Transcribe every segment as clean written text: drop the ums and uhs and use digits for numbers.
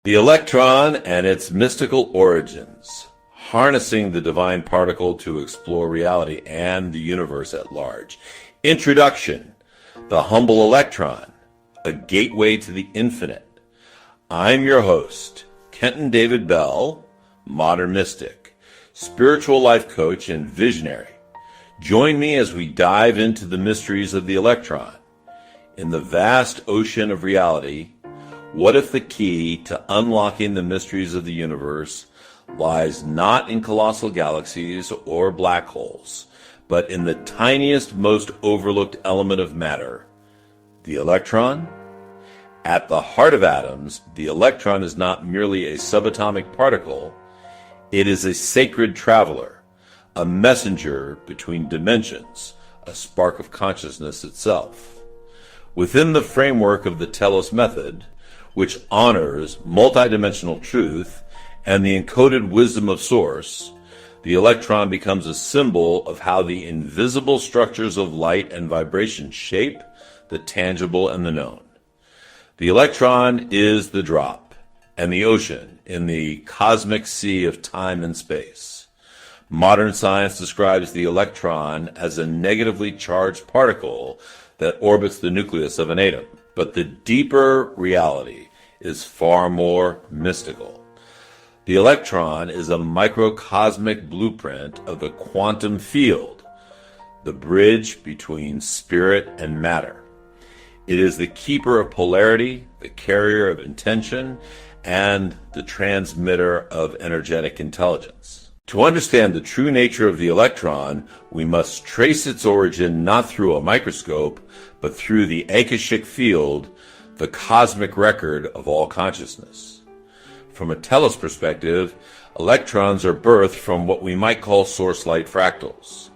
The electron and its mystical origins, harnessing the divine particle to explore reality and the universe at large. Introduction, the humble electron, a gateway to the infinite. I'm your host, Kenton David Bell, modern mystic, spiritual life coach, and visionary. Join me as we dive into the mysteries of the electron. In the vast ocean of reality, what if the key to unlocking the mysteries of the universe lies not in colossal galaxies or black holes, but in the tiniest, most overlooked element of matter, the electron? At the heart of atoms, the electron is not merely a subatomic particle, it is a sacred traveler, a messenger between dimensions, a spark of consciousness itself. Within the framework of the TELOS Method, which honors multidimensional truth and the encoded wisdom of Source, the electron becomes a symbol of how the invisible structures of light and vibration shape the tangible and the known. The electron is the drop and the ocean in the cosmic sea of time and space. Modern science describes the electron as a negatively charged particle that orbits the nucleus of an atom. But the deeper reality is far more mystical. The electron is a microcosmic blueprint of the quantum field, the bridge between spirit and matter. It is the keeper of polarity, the carrier of intention, and the transmitter of energetic intelligence. To understand the true nature of the electron, we must trace its origin not through a microscope, but through the Akashic field, the cosmic record of all consciousness. From a telos perspective, electrons are birthed from what we might call source-light fractals.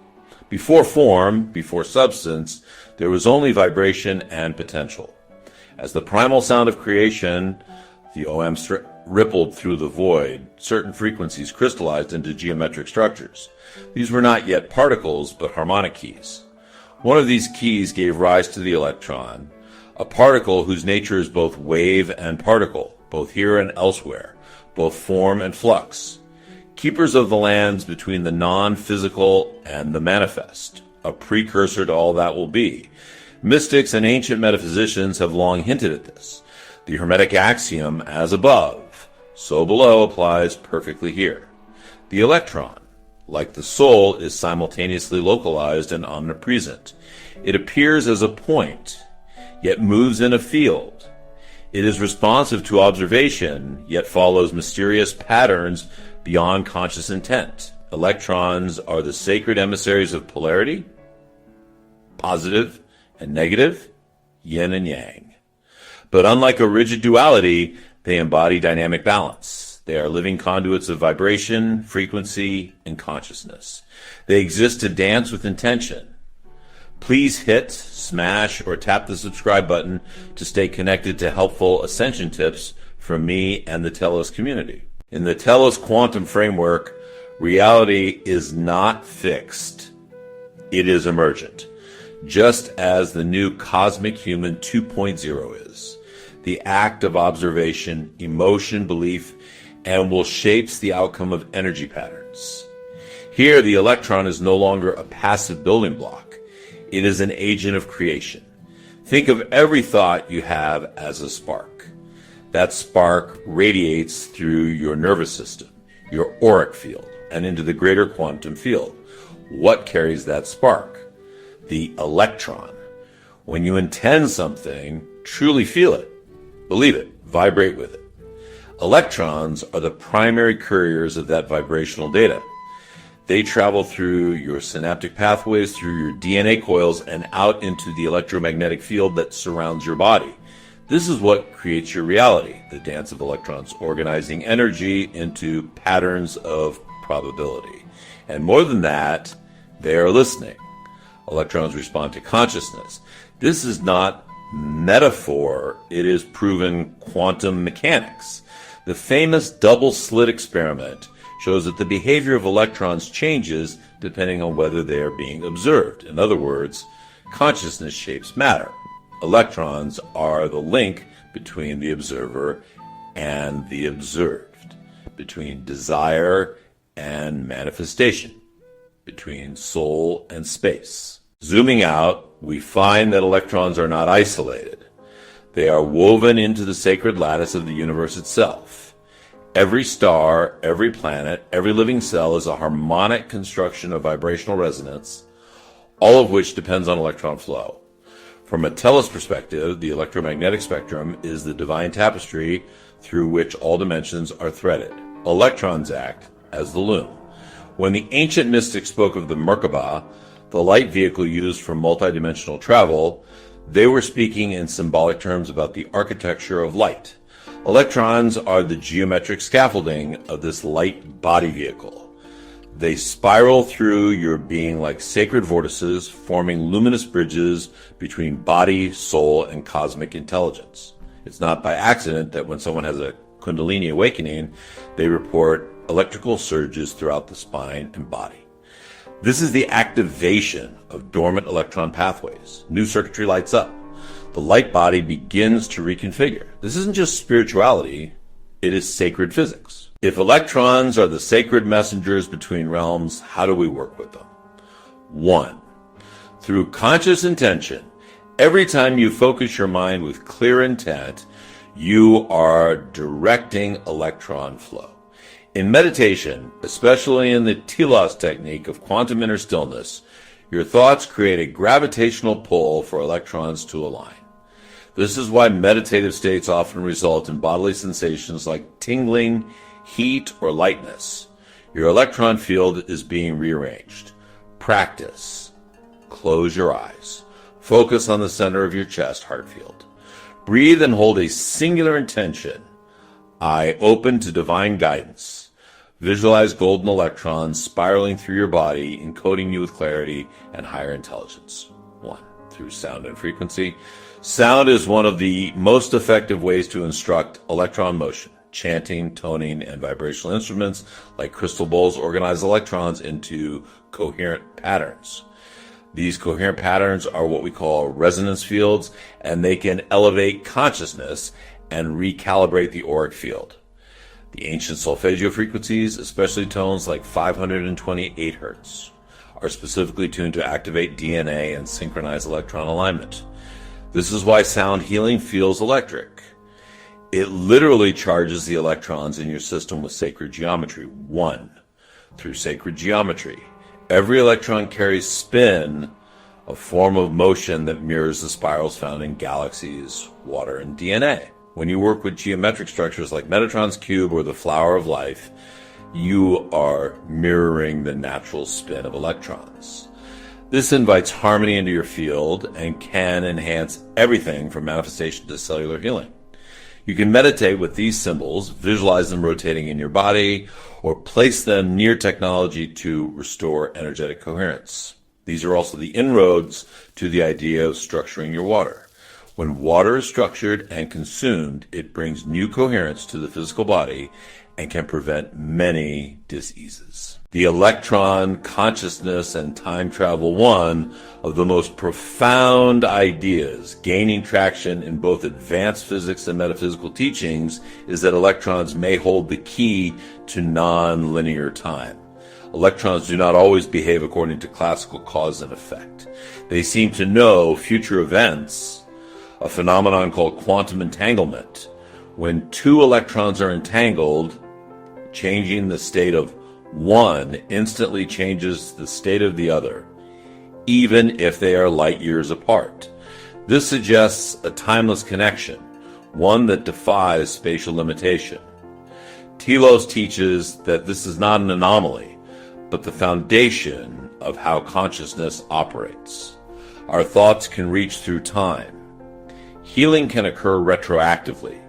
Before form, before substance, there was only vibration and potential. As the primal sound of creation, the OM rippled through the void, certain frequencies crystallized into geometric structures. These were not yet particles, but harmonic keys. One of these keys gave rise to the electron, a particle whose nature is both wave and particle, both here and elsewhere, both form and flux. Keepers of the lands between the non-physical and the manifest, a precursor to all that will be. Mystics and ancient metaphysicians have long hinted at this. The Hermetic axiom, as above, so below, applies perfectly here. The electron, like the soul, is simultaneously localized and omnipresent. It appears as a point, yet moves in a field. It is responsive to observation, yet follows mysterious patterns beyond conscious intent. Electrons are the sacred emissaries of polarity, positive and negative, yin and yang. But unlike a rigid duality, they embody dynamic balance. They are living conduits of vibration, frequency, and consciousness. They exist to dance with intention. Please hit, smash, or tap the subscribe button to stay connected to helpful ascension tips from me and the TELOS community. In the TELOS quantum framework, reality is not fixed. It is emergent, just as the new cosmic human 2.0 is. The act of observation, emotion, belief, and will shapes the outcome of energy patterns. Here, the electron is no longer a passive building block. It is an agent of creation. Think of every thought you have as a spark. That spark radiates through your nervous system, your auric field, and into the greater quantum field. What carries that spark? The electron. When you intend something, truly feel it. Believe it, vibrate with it. Electrons are the primary couriers of that vibrational data. They travel through your synaptic pathways, through your DNA coils, and out into the electromagnetic field that surrounds your body. This is what creates your reality, the dance of electrons, organizing energy into patterns of probability. And more than that, they are listening. Electrons respond to consciousness. This is not metaphor, it is proven quantum mechanics. The famous double-slit experiment shows that the behavior of electrons changes depending on whether they are being observed. In other words, consciousness shapes matter. Electrons are the link between the observer and the observed, between desire and manifestation, between soul and space. Zooming out, we find that electrons are not isolated. They are woven into the sacred lattice of the universe itself. Every star, every planet, every living cell is a harmonic construction of vibrational resonance, all of which depends on electron flow. From a TELOS perspective, the electromagnetic spectrum is the divine tapestry through which all dimensions are threaded. Electrons act as the loom. When the ancient mystics spoke of the Merkaba, the light vehicle used for multidimensional travel, they were speaking in symbolic terms about the architecture of light. Electrons are the geometric scaffolding of this light body vehicle. They spiral through your being like sacred vortices, forming luminous bridges between body, soul, and cosmic intelligence. It's not by accident that when someone has a Kundalini awakening, they report electrical surges throughout the spine and body. This is the activation of dormant electron pathways. New circuitry lights up. The light body begins to reconfigure. This isn't just spirituality, it is sacred physics. If electrons are the sacred messengers between realms, how do we work with them? 1. Through conscious intention. Every time you focus your mind with clear intent, you are directing electron flow. In meditation, especially in the TELOS technique of quantum inner stillness, your thoughts create a gravitational pull for electrons to align. This is why meditative states often result in bodily sensations like tingling, heat, or lightness. Your electron field is being rearranged. Practice. Close your eyes. Focus on the center of your chest heart field. Breathe and hold a singular intention. I open to divine guidance. Visualize golden electrons spiraling through your body, encoding you with clarity and higher intelligence. 1. Through sound and frequency. Sound is one of the most effective ways to instruct electron motion. Chanting, toning, and vibrational instruments like crystal bowls organize electrons into coherent patterns. These coherent patterns are what we call resonance fields, and they can elevate consciousness and recalibrate the auric field. The ancient solfeggio frequencies, especially tones like 528 Hz, are specifically tuned to activate DNA and synchronize electron alignment. This is why sound healing feels electric. It literally charges the electrons in your system with sacred geometry. 1. Through sacred geometry. Every electron carries spin, a form of motion that mirrors the spirals found in galaxies, water, and DNA. When you work with geometric structures like Metatron's cube or the flower of life, you are mirroring the natural spin of electrons. This invites harmony into your field and can enhance everything from manifestation to cellular healing. You can meditate with these symbols, visualize them rotating in your body, or place them near technology to restore energetic coherence. These are also the inroads to the idea of structuring your water. When water is structured and consumed, it brings new coherence to the physical body and can prevent many diseases. The electron, consciousness, and time travel, one of the most profound ideas gaining traction in both advanced physics and metaphysical teachings, is that electrons may hold the key to non-linear time. Electrons do not always behave according to classical cause and effect. They seem to know future events, a phenomenon called quantum entanglement. When two electrons are entangled, changing the state of one instantly changes the state of the other, even if they are light years apart. This suggests a timeless connection, one that defies spatial limitation. TELOS teaches that this is not an anomaly, but the foundation of how consciousness operates. Our thoughts can reach through time. Healing can occur retroactively.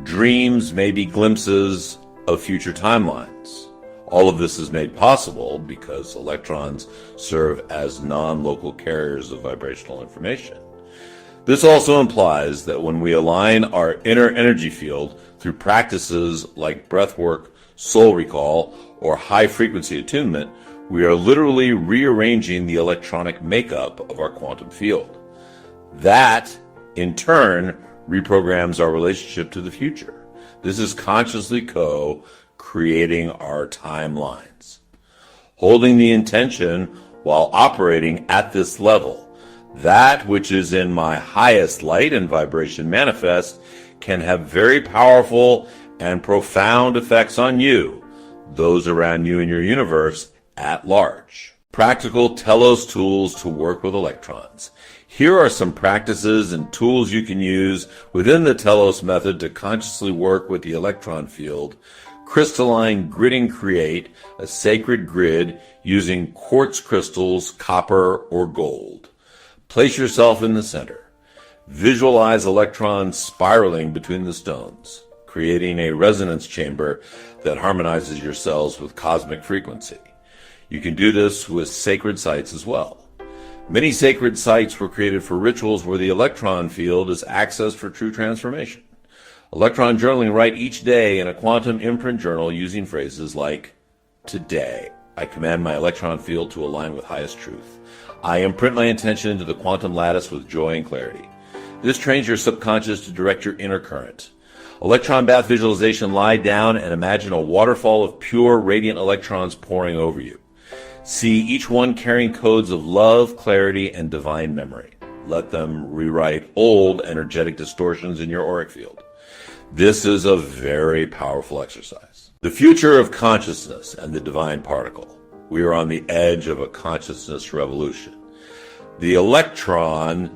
Dreams may be glimpses of future timelines. All of this is made possible because electrons serve as non-local carriers of vibrational information. This also implies that when we align our inner energy field through practices like breathwork, soul recall, or high-frequency attunement, we are literally rearranging the electronic makeup of our quantum field. That, in turn, reprograms our relationship to the future. This is consciously co-creating our timelines. Holding the intention while operating at this level, that which is in my highest light and vibration manifest can have very powerful and profound effects on you, those around you in your universe at large. Practical TELOS tools to work with electrons. Here are some practices and tools you can use within the TELOS method to consciously work with the electron field. Crystalline gridding create a sacred grid using quartz crystals, copper, or gold. Place yourself in the center. Visualize electrons spiraling between the stones, creating a resonance chamber that harmonizes your cells with cosmic frequency. You can do this with sacred sites as well. Many sacred sites were created for rituals where the electron field is accessed for true transformation. Electron journaling, write each day in a quantum imprint journal using phrases like, "Today, I command my electron field to align with highest truth. I imprint my intention into the quantum lattice with joy and clarity." This trains your subconscious to direct your inner current. Electron bath visualization, lie down and imagine a waterfall of pure, radiant electrons pouring over you. See each one carrying codes of love, clarity, and divine memory. Let them rewrite old energetic distortions in your auric field. This is a very powerful exercise. The future of consciousness and the divine particle. We are on the edge of a consciousness revolution. The electron,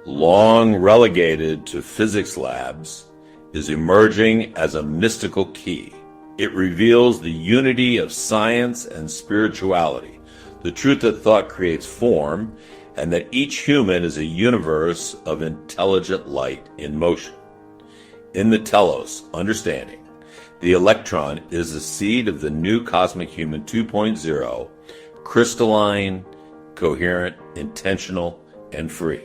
long relegated to physics labs, is emerging as a mystical key. It reveals the unity of science and spirituality, the truth that thought creates form, and that each human is a universe of intelligent light in motion. In the TELOS understanding, the electron is the seed of the new cosmic human 2.0, crystalline, coherent, intentional, and free.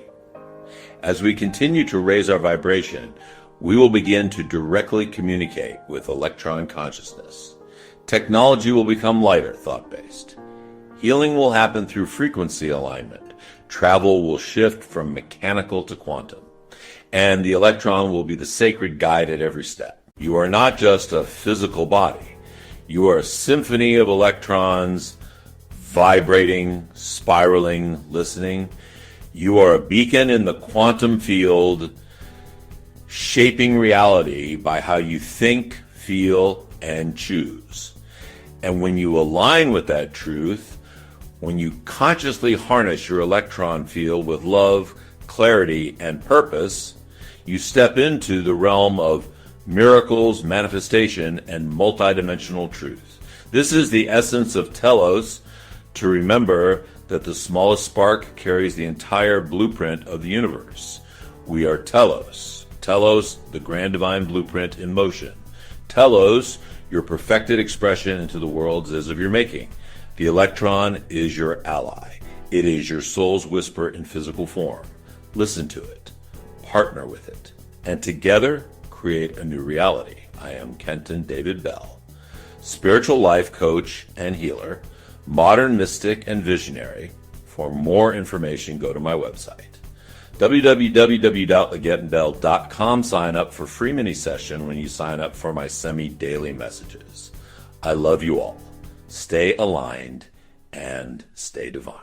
As we continue to raise our vibration, we will begin to directly communicate with electron consciousness. Technology will become lighter, thought-based. Healing will happen through frequency alignment. Travel will shift from mechanical to quantum. And the electron will be the sacred guide at every step. You are not just a physical body. You are a symphony of electrons vibrating, spiraling, listening. You are a beacon in the quantum field, shaping reality by how you think, feel, and choose. And when you align with that truth, when you consciously harness your electron field with love, clarity, and purpose, you step into the realm of miracles, manifestation, and multidimensional truth. This is the essence of TELOS, to remember that the smallest spark carries the entire blueprint of the universe. We are TELOS. TELOS, the grand divine blueprint in motion. TELOS, your perfected expression into the worlds as of your making. The electron is your ally. It is your soul's whisper in physical form. Listen to it. Partner with it. And together, create a new reality. I am Kenton David Bell, spiritual life coach and healer, modern mystic and visionary. For more information, go to my website, www.legetandbell.com. Sign up for free mini session when you sign up for my semi-daily messages. I love you all. Stay aligned and stay divine.